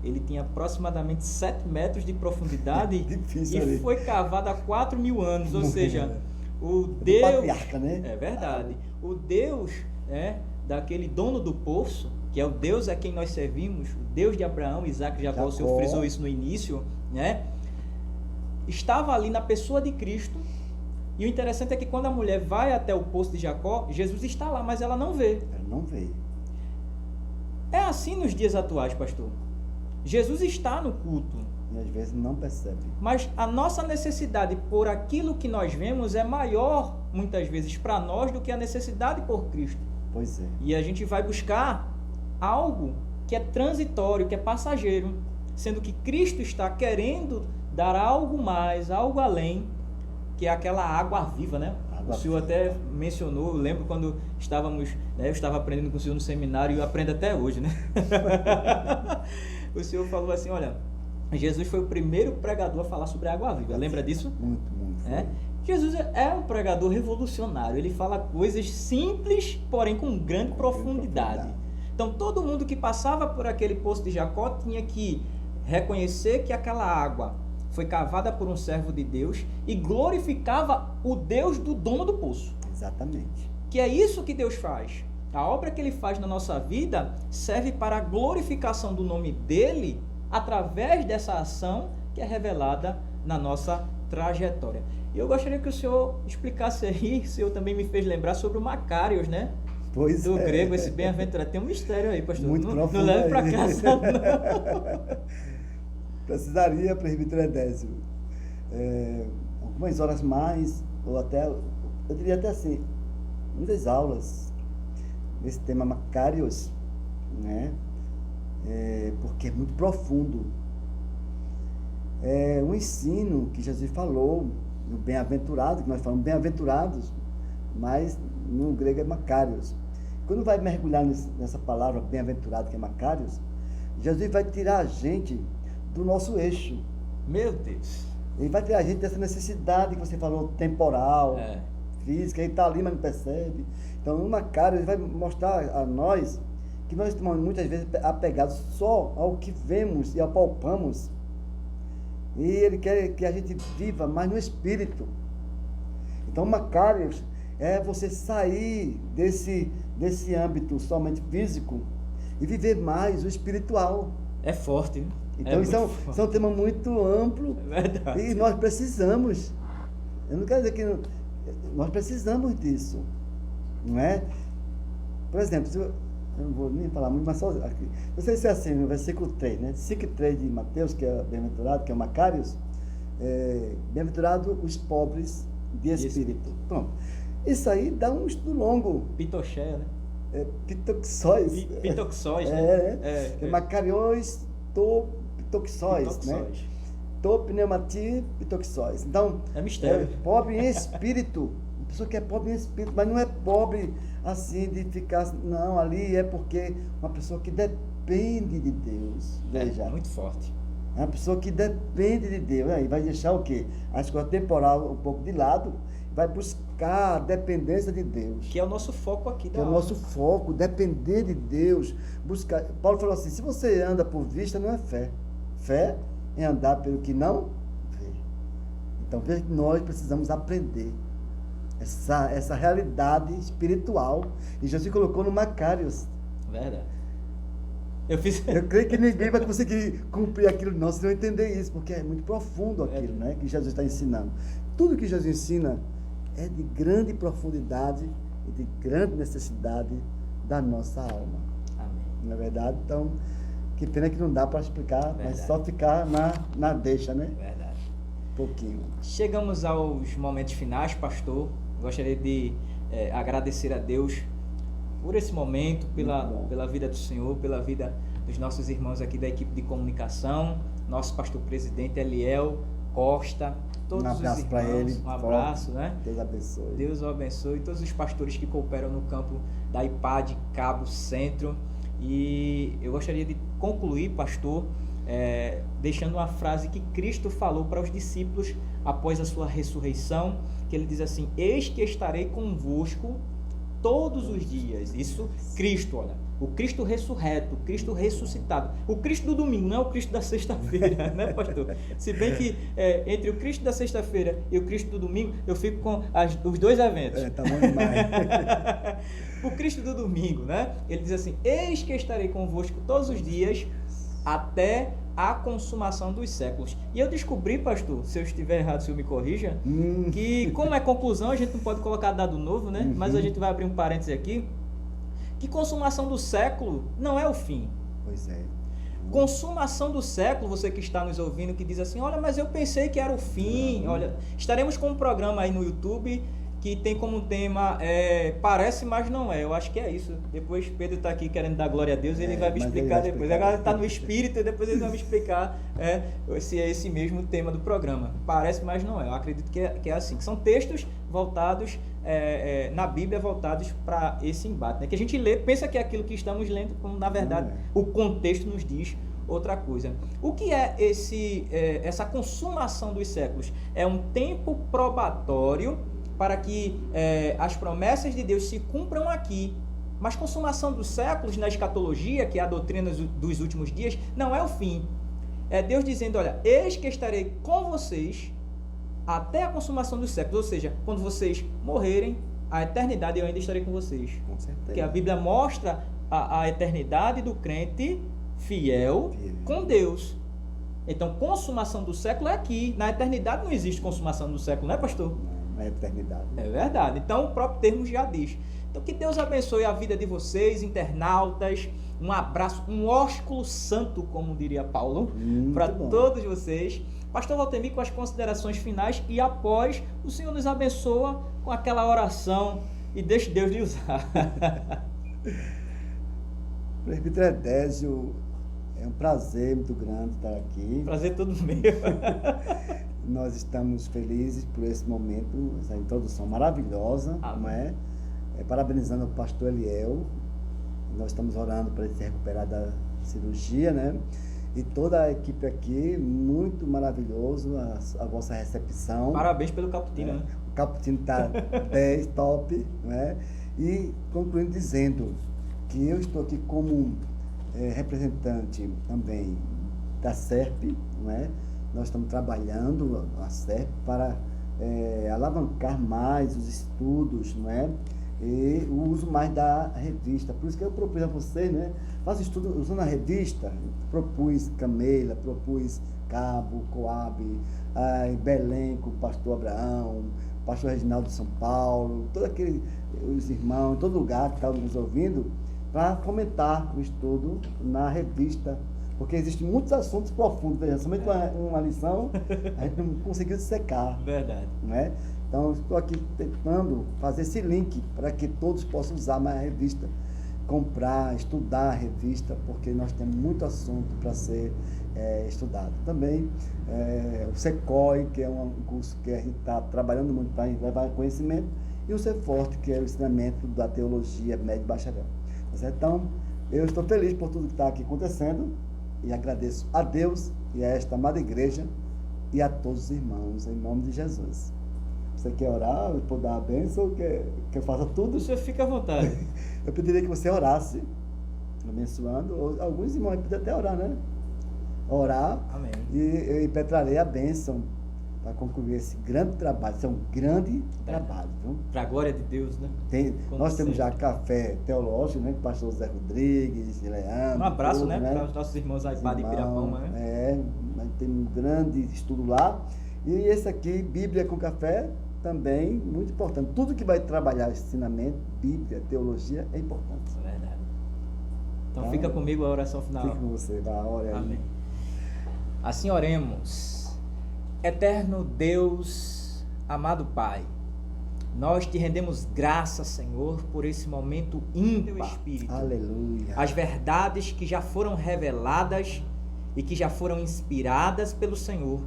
ele tinha aproximadamente 7 metros de profundidade Difícil e ali. foi cavado há 4.000 anos, ou seja, o Do Deus... patriarca, né? É verdade. O Deus, né, daquele dono do poço, que é o Deus a quem nós servimos, o Deus de Abraão, Isaac e Jacó, o senhor frisou isso no início, né? Estava ali na pessoa de Cristo. E o interessante é que quando a mulher vai até o poço de Jacó, Jesus está lá, mas ela não vê. Ela não veio. É assim nos dias atuais, pastor. Jesus está no culto, E às vezes não percebe. mas a nossa necessidade por aquilo que nós vemos é maior, muitas vezes, para nós do que a necessidade por Cristo. Pois é. E a gente vai buscar algo que é transitório, que é passageiro, sendo que Cristo está querendo dar algo mais, algo além, que é aquela água viva, né? O senhor até mencionou, eu lembro quando estávamos, né, eu estava aprendendo com o senhor no seminário e eu aprendo até hoje, né? O senhor falou assim, olha, Jesus foi o primeiro pregador a falar sobre a água viva, lembra disso? Muito, muito. É? Jesus é um pregador revolucionário, ele fala coisas simples, porém com grande profundidade. Então todo mundo que passava por aquele poço de Jacó tinha que reconhecer que aquela água foi cavada por um servo de Deus e glorificava o Deus do dono do poço. Exatamente. Que é isso que Deus faz. A obra que Ele faz na nossa vida serve para a glorificação do nome dEle através dessa ação que é revelada na nossa trajetória. E eu gostaria que o senhor explicasse aí, o senhor também me fez lembrar sobre o Macários, né? Pois do é. grego, esse bem-aventurado. Tem um mistério aí, pastor. Muito profundo. Não leve para casa, não. Precisaria, presbítero Edésio, algumas horas mais, ou até, eu diria até assim, muitas aulas nesse tema Macários, né? Porque é muito profundo. É um ensino que Jesus falou, do bem-aventurado, que nós falamos bem-aventurados, mas no grego é Macários. Quando vai mergulhar nessa palavra bem-aventurado, que é Macários, Jesus vai tirar a gente do nosso eixo. Meu Deus. Ele vai tirar a gente dessa necessidade que você falou, temporal, É. física, ele está ali, mas não percebe. Então, no Macários, ele vai mostrar a nós que nós estamos muitas vezes apegados só ao que vemos e apalpamos. E ele quer que a gente viva mais no espírito. Então, Macários é você sair desse âmbito somente físico e viver mais o espiritual. É forte, né? Então, isso é um tema muito amplo. É verdade. E nós precisamos. Eu não quero dizer que nós precisamos disso. Não é? Por exemplo, eu não vou nem falar muito, mas só aqui. Não sei se é assim, no versículo 3, né? 5:3 de Mateus, que é bem-aventurado, que é o Macários. Bem-aventurado os pobres de espírito. Pronto. Isso aí dá um estudo longo. Pitoché, né? Pitoxóis. Pitoxóis, né? Macariões, pitoxóis, né? Pneumati, pitoxóis. Então, é mistério. Pobre em espírito. Uma pessoa que é pobre em espírito, mas não é pobre assim de ficar. Não, ali é porque uma pessoa que depende de Deus. Veja. É muito forte. É uma pessoa que depende de Deus. Aí vai deixar o quê? A coisas temporal um pouco de lado, vai buscar a dependência de Deus. Que é o nosso foco aqui. Que é o nosso foco, depender de Deus. Buscar. Paulo falou assim, se você anda por vista, não é fé. Fé é andar pelo que não vê. Então veja que nós precisamos aprender essa realidade espiritual. E Jesus colocou no Macários. Verdade. Eu creio que ninguém vai conseguir cumprir aquilo não, se não entender isso, porque é muito profundo aquilo, né, que Jesus está ensinando. Tudo que Jesus ensina é de grande profundidade e de grande necessidade da nossa alma. Amém. Não é verdade? Então, que pena que não dá para explicar, mas só ficar na deixa, né? Verdade. Um pouquinho. Chegamos aos momentos finais, pastor. Gostaria de agradecer a Deus por esse momento, pela vida do Senhor, pela vida dos nossos irmãos aqui da equipe de comunicação, nosso pastor presidente Eliel Costa, todos os irmãos. Para ele. Um abraço, né? Deus abençoe. Deus o abençoe. Todos os pastores que cooperam no campo da IPAD, Cabo Centro. E eu gostaria de concluir, pastor, deixando uma frase que Cristo falou para os discípulos após a sua ressurreição, que ele diz assim: eis que estarei convosco todos os dias. Isso, Cristo, olha, o Cristo ressurreto, o Cristo ressuscitado, o Cristo do domingo, não é o Cristo da sexta-feira, né, pastor? Se bem que entre o Cristo da sexta-feira e o Cristo do domingo, eu fico com os dois eventos. Tá bom demais. O Cristo do domingo, né? Ele diz assim: eis que estarei convosco todos os dias até a consumação dos séculos. E eu descobri, pastor, se eu estiver errado, o senhor me corrija, que como é conclusão, a gente não pode colocar dado novo, né? Mas a gente vai abrir um parêntese aqui, que consumação do século não é o fim. Pois é. Consumação do século, você que está nos ouvindo, que diz assim: olha, mas eu pensei que era o fim. Olha, estaremos com um programa aí no YouTube que tem como tema parece, mas não é. Eu acho que é isso. Depois Pedro está aqui querendo dar glória a Deus, ele vai me explicar depois. Agora está no espírito e depois ele vai me explicar se é esse mesmo tema do programa. Parece, mas não é. Eu acredito que é assim. Que são textos voltados na Bíblia, voltados para esse embate, né? Que a gente lê, pensa que é aquilo que estamos lendo, quando na verdade o contexto nos diz outra coisa. O que é essa consumação dos séculos? É um tempo probatório para que as promessas de Deus se cumpram aqui. Mas consumação dos séculos na escatologia, que é a doutrina dos últimos dias, não é o fim. É Deus dizendo: olha, eis que estarei com vocês até a consumação dos séculos. Ou seja, quando vocês morrerem, a eternidade eu ainda estarei com vocês. Com certeza. Porque a Bíblia mostra a eternidade do crente fiel com Deus. Então, consumação do século é aqui. Na eternidade não existe consumação do século, não é, pastor? Na eternidade. É verdade. Então, o próprio termo já diz. Então, que Deus abençoe a vida de vocês, internautas. Um abraço, um ósculo santo, como diria Paulo, para todos vocês. Pastor Valtemir, com as considerações finais, e após, o Senhor nos abençoa com aquela oração e deixe Deus lhe usar. Presbítero Edésio, é um prazer muito grande estar aqui. Prazer todo meu. Nós estamos felizes por esse momento, essa introdução maravilhosa, não é? Parabenizando o pastor Eliel. Nós estamos orando para ele se recuperar da cirurgia, né? E toda a equipe aqui, muito maravilhoso a vossa recepção. Parabéns pelo Caputino, né? O Caputino está 10, top, né? E concluindo dizendo que eu estou aqui como representante também da SERP, não é? Nós estamos trabalhando a SERP para alavancar mais os estudos, não é? E o uso mais da revista. Por isso que eu propus a vocês, né? Faça estudo usando a revista. Propus Camela, propus Cabo, Coab, em Belém com o pastor Abraão, pastor Reginaldo de São Paulo, todos os irmãos, em todo lugar que estavam nos ouvindo, para fomentar o estudo na revista. Porque existem muitos assuntos profundos, somente uma lição a gente não conseguiu dissecar. Verdade. Não é? Então, estou aqui tentando fazer esse link para que todos possam usar mais a revista, comprar, estudar a revista, porque nós temos muito assunto para ser estudado. Também o SECOI, que é um curso que a gente está trabalhando muito para levar conhecimento, e o CEFORTE, que é o ensinamento da teologia médio e bacharel. Tá certo? Então, eu estou feliz por tudo que está aqui acontecendo e agradeço a Deus e a esta amada igreja e a todos os irmãos, em nome de Jesus. Você quer orar, por dar a bênção, quer que eu faça tudo? O senhor fica à vontade. Eu pediria que você orasse, abençoando, ou alguns irmãos podem até orar, né? Orar. Amém. E eu impetrarei a bênção para concluir esse grande trabalho. Isso é um grande trabalho, viu? Para a glória de Deus, né? Nós temos já café teológico, né? Com o pastor Zé Rodrigues, Leandro. Um abraço, tudo, né? Para os nossos irmãos aí de Pirapama, né? Mas tem um grande estudo lá. E esse aqui, Bíblia com Café, também muito importante. Tudo que vai trabalhar ensinamento, Bíblia, teologia, é importante. É verdade. Então fica comigo a oração final. Fica com você, vai, ore aí. Amém. Assim oremos. Eterno Deus, amado Pai, nós te rendemos graças, Senhor, por esse momento ímpar, teu Espírito. Aleluia. As verdades que já foram reveladas e que já foram inspiradas pelo Senhor.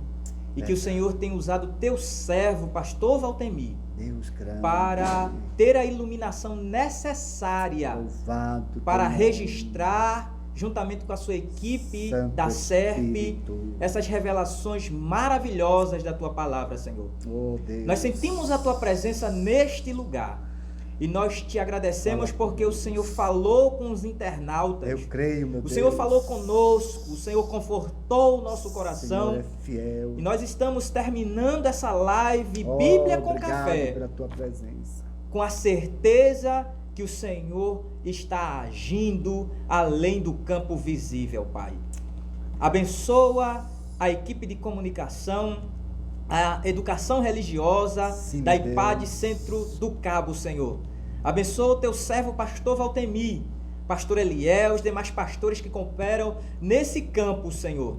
E que o Senhor tem usado teu servo, pastor Valtemir, Deus grande, para ter a iluminação necessária louvado para registrar, juntamente com a sua equipe Santo da SERP, Espírito, essas revelações maravilhosas da tua palavra, Senhor. oh, Deus. Nós sentimos a tua presença neste lugar. E nós te agradecemos porque o Senhor falou com os internautas. Eu creio, meu Deus. O Senhor falou conosco, o Senhor confortou o nosso coração. O Senhor é fiel. E nós estamos terminando essa live Bíblia com Café, pela tua presença, com a certeza que o Senhor está agindo além do campo visível, Pai. Abençoa a equipe de comunicação, a educação religiosa, sim, da IPAD Centro do Cabo, Senhor. Abençoa o teu servo, pastor Valtemir, pastor Eliel, os demais pastores que cooperam nesse campo, Senhor.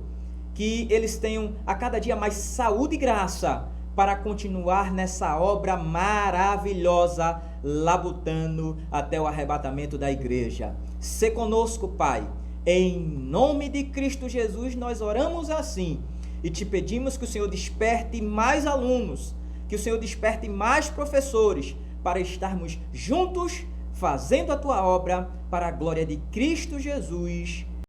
Que eles tenham a cada dia mais saúde e graça para continuar nessa obra maravilhosa, labutando até o arrebatamento da igreja. Sê conosco, Pai. Em nome de Cristo Jesus, nós oramos assim. E te pedimos que o Senhor desperte mais alunos, que o Senhor desperte mais professores, para estarmos juntos, fazendo a tua obra, para a glória de Cristo Jesus.